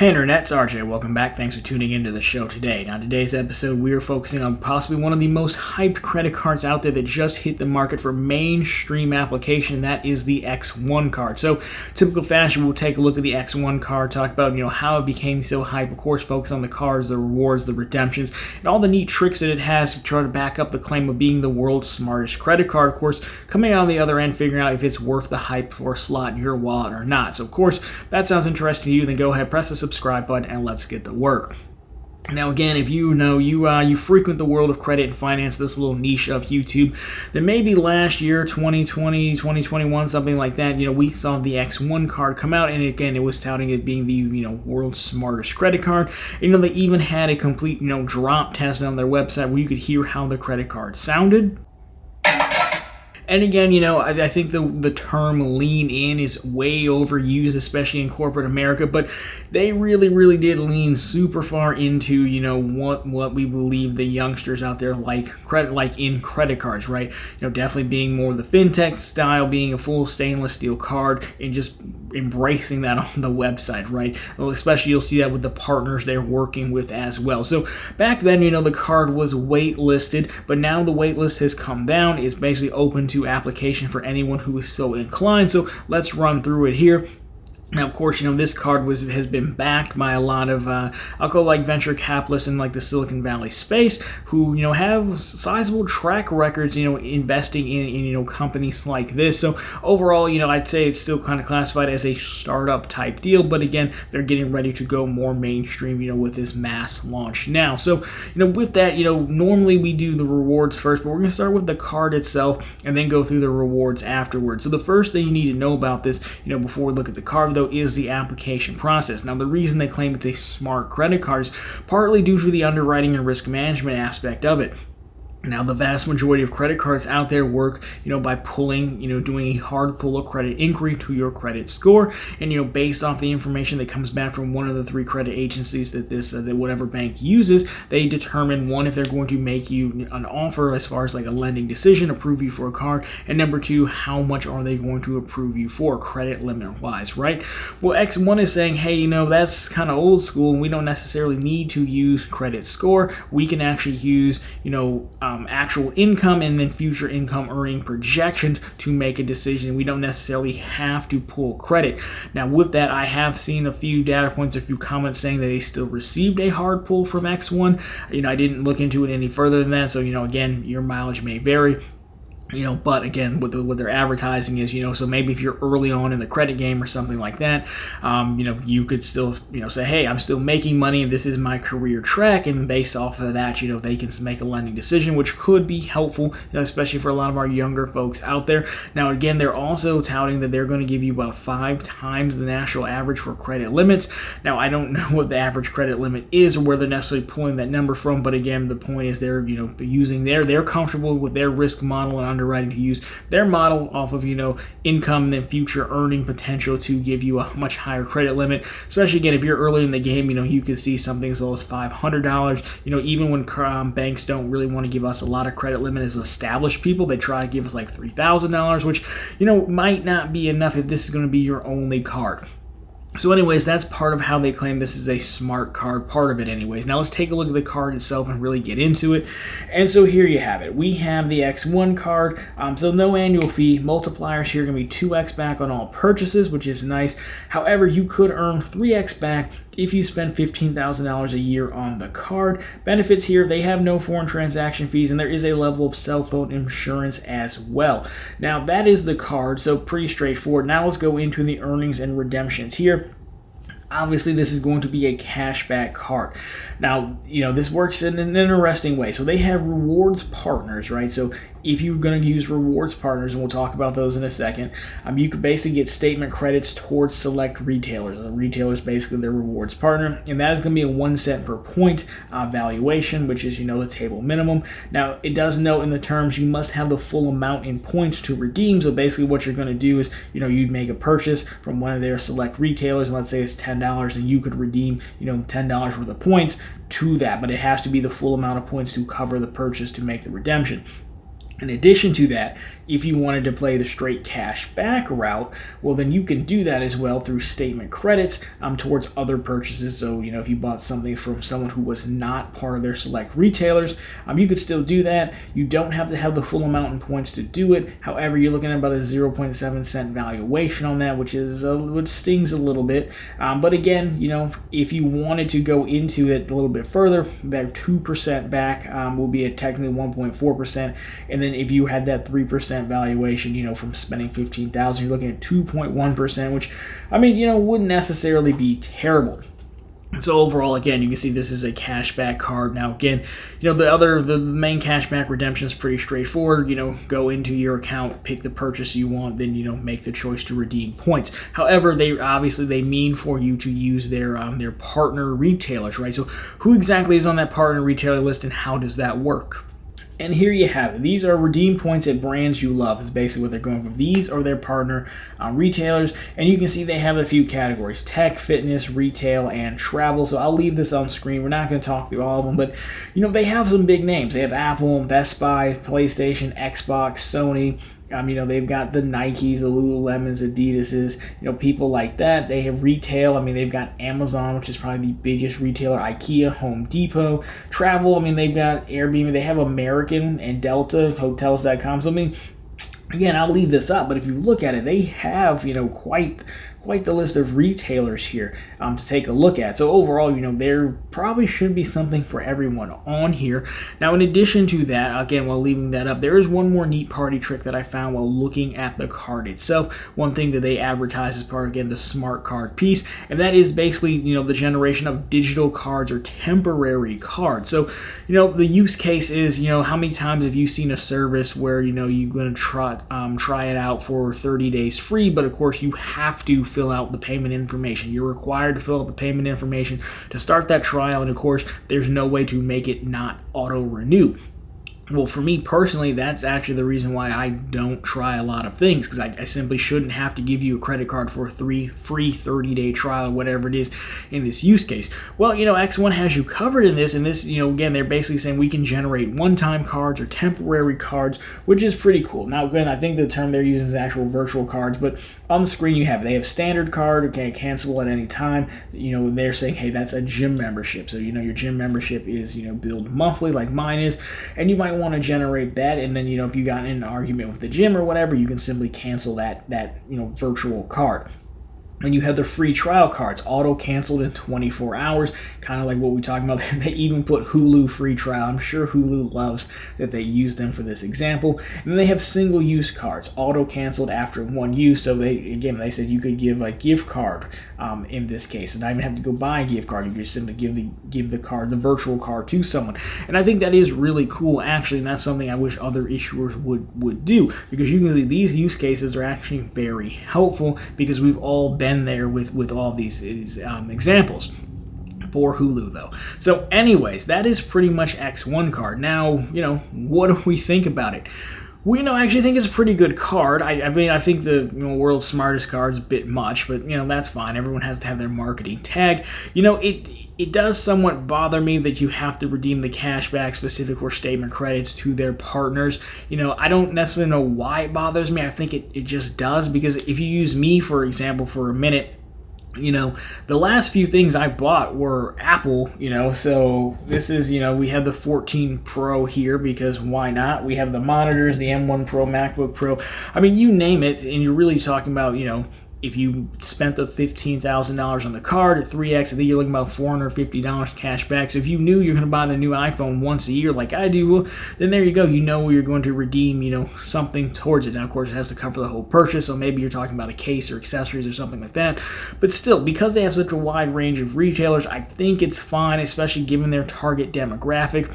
Hey Internet, it's RJ. Welcome back. Thanks for tuning into the show today. Now, today's episode, we are focusing on possibly one of the most hyped credit cards out there that just hit the market for mainstream application, and that is the X1 card. So, typical fashion, we'll take a look at the X1 card, talk about how it became so hype. Of course, focus on the cards, the rewards, the redemptions, and all the neat tricks that it has to try to back up the claim of being the world's smartest credit card. Of course, coming out on the other end, figuring out if it's worth the hype for a slot in your wallet or not. So, of course, if that sounds interesting to you, then go ahead, press the subscribe button, and let's get to work. Now, again, if you frequent the world of credit and finance, this little niche of YouTube, then maybe last year, 2020, 2021, something like that, we saw the X1 card come out, and again, it was touting it being the, world's smartest credit card. They even had a complete, drop test on their website where you could hear how the credit card sounded. And again, I think the term lean in is way overused, especially in corporate America, but they really, really did lean super far into, what we believe the youngsters out there like in credit cards, right? Definitely being more the fintech style, being a full stainless steel card, and just embracing that on the website, right? Well, especially you'll see that with the partners they're working with as well. So back then, the card was waitlisted, but now the waitlist has come down. It's basically open to application for anyone who is so inclined. So let's run through it here. Now, of course, this card has been backed by a lot of, I'll call venture capitalists in the Silicon Valley space who, have sizable track records, investing in companies like this. So overall, I'd say it's still kind of classified as a startup type deal, but again, they're getting ready to go more mainstream, with this mass launch now. So, with that, normally we do the rewards first, but we're going to start with the card itself and then go through the rewards afterwards. So the first thing you need to know about this, before we look at the card, though, is the application process. Now, the reason they claim it's a smart credit card is partly due to the underwriting and risk management aspect of it. Now, the vast majority of credit cards out there work, by pulling, doing a hard pull of credit inquiry to your credit score, and based off the information that comes back from one of the three credit agencies that that whatever bank uses, they determine one, if they're going to make you an offer as far as a lending decision, approve you for a card, and number two, how much are they going to approve you for credit limit wise, right? Well, X1 is saying, hey, that's kind of old school, and we don't necessarily need to use credit score. We can actually use, actual income and then future income earning projections to make a decision. We don't necessarily have to pull credit. Now, with that, I have seen a few data points, a few comments saying that they still received a hard pull from X1. I didn't look into it any further than that, so again, your mileage may vary. But again, what they're advertising is, so maybe if you're early on in the credit game or something like that, you could still, say, hey, I'm still making money and this is my career track. And based off of that, they can make a lending decision, which could be helpful, especially for a lot of our younger folks out there. Now, again, they're also touting that they're going to give you about 5 times the national average for credit limits. Now, I don't know what the average credit limit is or where they're necessarily pulling that number from. But again, the point is they're, they're comfortable with their risk model and underwriting to use their model off of income and then future earning potential to give you a much higher credit limit. Especially again, if you're early in the game, you could see something as low as $500. Even when banks don't really want to give us a lot of credit limit as established people, they try to give us $3,000, which might not be enough if this is going to be your only card. So anyways, that's part of how they claim this is a smart card, part of it anyways. Now let's take a look at the card itself and really get into it. And so here you have it. We have the X1 card, so no annual fee. Multipliers here are going to be 2x back on all purchases, which is nice. However, you could earn 3x back if you spend $15,000 a year on the card. Benefits here, they have no foreign transaction fees, and there is a level of cell phone insurance as well. Now that is the card, so pretty straightforward. Now let's go into the earnings and redemptions here. Obviously, this is going to be a cashback card. Now, this works in an interesting way. So they have rewards partners, right? So if you're going to use rewards partners, and we'll talk about those in a second, you could basically get statement credits towards select retailers. The retailer is basically their rewards partner, and that is going to be a 1 cent per point valuation, which is, the table minimum. Now, it does note in the terms you must have the full amount in points to redeem. So basically what you're going to do is, you'd make a purchase from one of their select retailers, and let's say it's $10, and you could redeem, $10 worth of points to that, but it has to be the full amount of points to cover the purchase to make the redemption. In addition to that, if you wanted to play the straight cash back route, well, then you can do that as well through statement credits towards other purchases. So, if you bought something from someone who was not part of their select retailers, you could still do that. You don't have to have the full amount in points to do it. However, you're looking at about a 0.7 cent valuation on that, which stings a little bit. But again, if you wanted to go into it a little bit further, that 2% back will be at technically 1.4%, and then if you had that 3% valuation, from spending $15,000, you're looking at 2.1%, which, wouldn't necessarily be terrible. So overall, again, you can see this is a cashback card. Now, again, the main cashback redemption is pretty straightforward. Go into your account, pick the purchase you want, then make the choice to redeem points. However, they mean for you to use their partner retailers, right? So who exactly is on that partner retailer list, and how does that work? And here you have it. These are redeem points at brands you love. Is basically what they're going for. These are their partner retailers. And you can see they have a few categories: tech, fitness, retail, and travel. So I'll leave this on screen. We're not going to talk through all of them. But, they have some big names. They have Apple, Best Buy, PlayStation, Xbox, Sony. They've got the Nikes, the Lululemons, Adidas's, people like that. They have retail. They've got Amazon, which is probably the biggest retailer, IKEA, Home Depot. Travel, they've got Airbnb. They have American and Delta, Hotels.com. So, again, I'll leave this up, but if you look at it, they have, quite the list of retailers here to take a look at. So overall, there probably should be something for everyone on here. Now, in addition to that, again, while leaving that up, there is one more neat party trick that I found while looking at the card itself. One thing that they advertise as part, again, the smart card piece, and that is basically, the generation of digital cards or temporary cards. So, the use case is, how many times have you seen a service where, you're going to try it out for 30 days free, but of course you have to fill out the payment information. You're required to fill out the payment information to start that trial, and of course there's no way to make it not auto-renew. Well, for me personally, that's actually the reason why I don't try a lot of things, because I simply shouldn't have to give you a credit card for a free 30-day trial or whatever it is in this use case. Well, X1 has you covered in this, and this, again, they're basically saying we can generate one-time cards or temporary cards, which is pretty cool. Now, again, I think the term they're using is actual virtual cards, but on the screen you have it. They have standard card, okay, cancelable at any time. They're saying, hey, that's a gym membership. So, your gym membership is, billed monthly like mine is, and you might want to generate that, and then if you got in an argument with the gym or whatever, you can simply cancel that virtual card. And you have the free trial cards, auto-canceled in 24 hours, kind of like what we talked about. They even put Hulu free trial. I'm sure Hulu loves that they use them for this example. And then they have single-use cards, auto-canceled after one use. So they said you could give a gift card in this case. So not even have to go buy a gift card. You could just simply give the card, the virtual card, to someone. And I think that is really cool, actually, and that's something I wish other issuers would do, because you can see these use cases are actually very helpful, because we've all been there with all these examples. For Hulu, though. So anyways, that is pretty much X1 card. Now, what do we think about it? We actually think it's a pretty good card. I think the world's smartest card is a bit much, but that's fine. Everyone has to have their marketing tag. It does somewhat bother me that you have to redeem the cashback specific or statement credits to their partners. I don't necessarily know why it bothers me. I think it just does, because if you use me, for example, for a minute, the last few things I bought were Apple, so this is, we have the 14 Pro here, because why not? We have the monitors, the M1 Pro, MacBook Pro. You name it, and you're really talking about, if you spent the $15,000 on the card at 3X, I think you're looking about $450 cash back. So if you knew you're going to buy the new iPhone once a year like I do, well, then there you go. You're going to redeem, something towards it. Now, of course, it has to cover the whole purchase, so maybe you're talking about a case or accessories or something like that. But still, because they have such a wide range of retailers, I think it's fine, especially given their target demographic.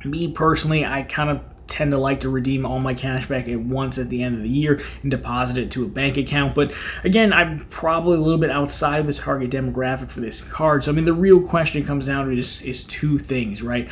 Me personally, I kind of tend to like to redeem all my cash back at once at the end of the year and deposit it to a bank account. But again, I'm probably a little bit outside of the target demographic for this card. So I mean, the real question comes down to is two things, right?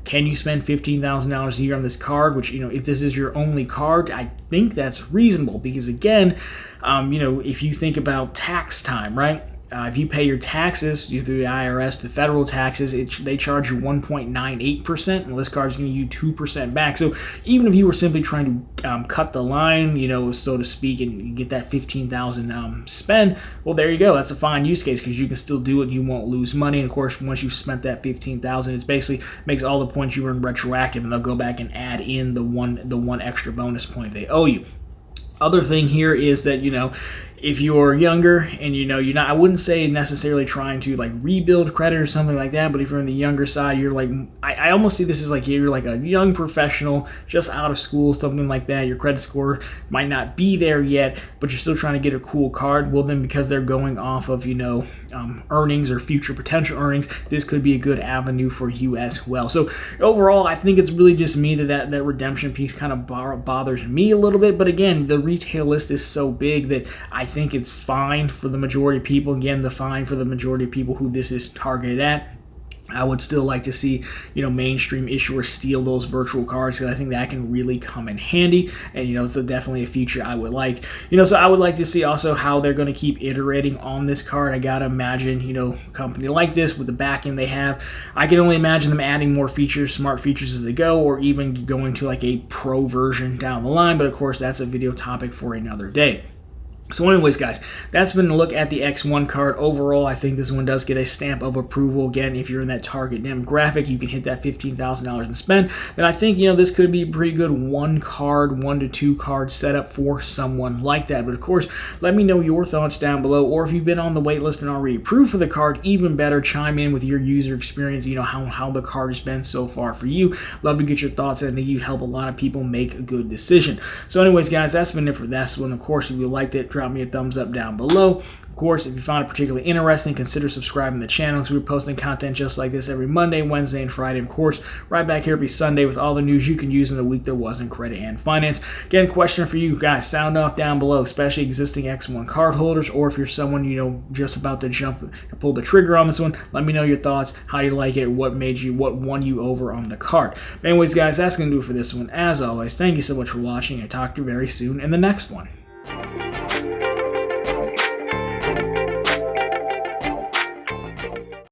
Can you spend $15,000 a year on this card? Which, if this is your only card, I think that's reasonable, because again, if you think about tax time, right? If you pay your taxes through the IRS, the federal taxes, they charge you 1.98%, and this card's going to give you 2% back. So even if you were simply trying to cut the line, so to speak, and you get that $15,000 spend, well, there you go. That's a fine use case, because you can still do it and you won't lose money. And of course, once you've spent that $15,000, it basically makes all the points you earn retroactive, and they'll go back and add in the one extra bonus point they owe you. Other thing here is that, if you're younger and you're not, I wouldn't say necessarily trying to like rebuild credit or something like that, but if you're on the younger side, you're like, I almost see this as like you're like a young professional just out of school, something like that. Your credit score might not be there yet, but you're still trying to get a cool card. Well, then because they're going off of earnings or future potential earnings, this could be a good avenue for you as well. So overall, I think it's really just me that redemption piece kind of bothers me a little bit. But again, the retail list is so big that I think it's fine for the majority of people. Again, the fine for the majority of people who this is targeted at. I would still like to see, mainstream issuers steal those virtual cards, because I think that can really come in handy. And, it's definitely a feature I would like. So I would like to see also how they're going to keep iterating on this card. I got to imagine, a company like this with the backing they have, I can only imagine them adding more features, smart features as they go, or even going to like a pro version down the line. But of course, that's a video topic for another day. So anyways, guys, that's been a look at the X1 card. Overall, I think this one does get a stamp of approval. Again, if you're in that target demographic, you can hit that $15,000 and spend. Then I think, this could be a pretty good one to two card setup for someone like that. But of course, let me know your thoughts down below. Or if you've been on the wait list and already approved for the card, even better, chime in with your user experience, how the card has been so far for you. Love to get your thoughts, and I think you'd help a lot of people make a good decision. So anyways, guys, that's been it for this one. Of course, if you liked it, drop me a thumbs up down below. Of course, if you found it particularly interesting, consider subscribing to the channel, because we're posting content just like this every Monday, Wednesday, and Friday. Of course, right back here every Sunday with all the news you can use in the week that was in credit and finance. Again, question for you guys, sound off down below, especially existing X1 card holders, or if you're someone, just about to jump and pull the trigger on this one, let me know your thoughts, how you like it, what won you over on the card. But anyways, guys, that's going to do it for this one. As always, thank you so much for watching. I'll talk to you very soon in the next one.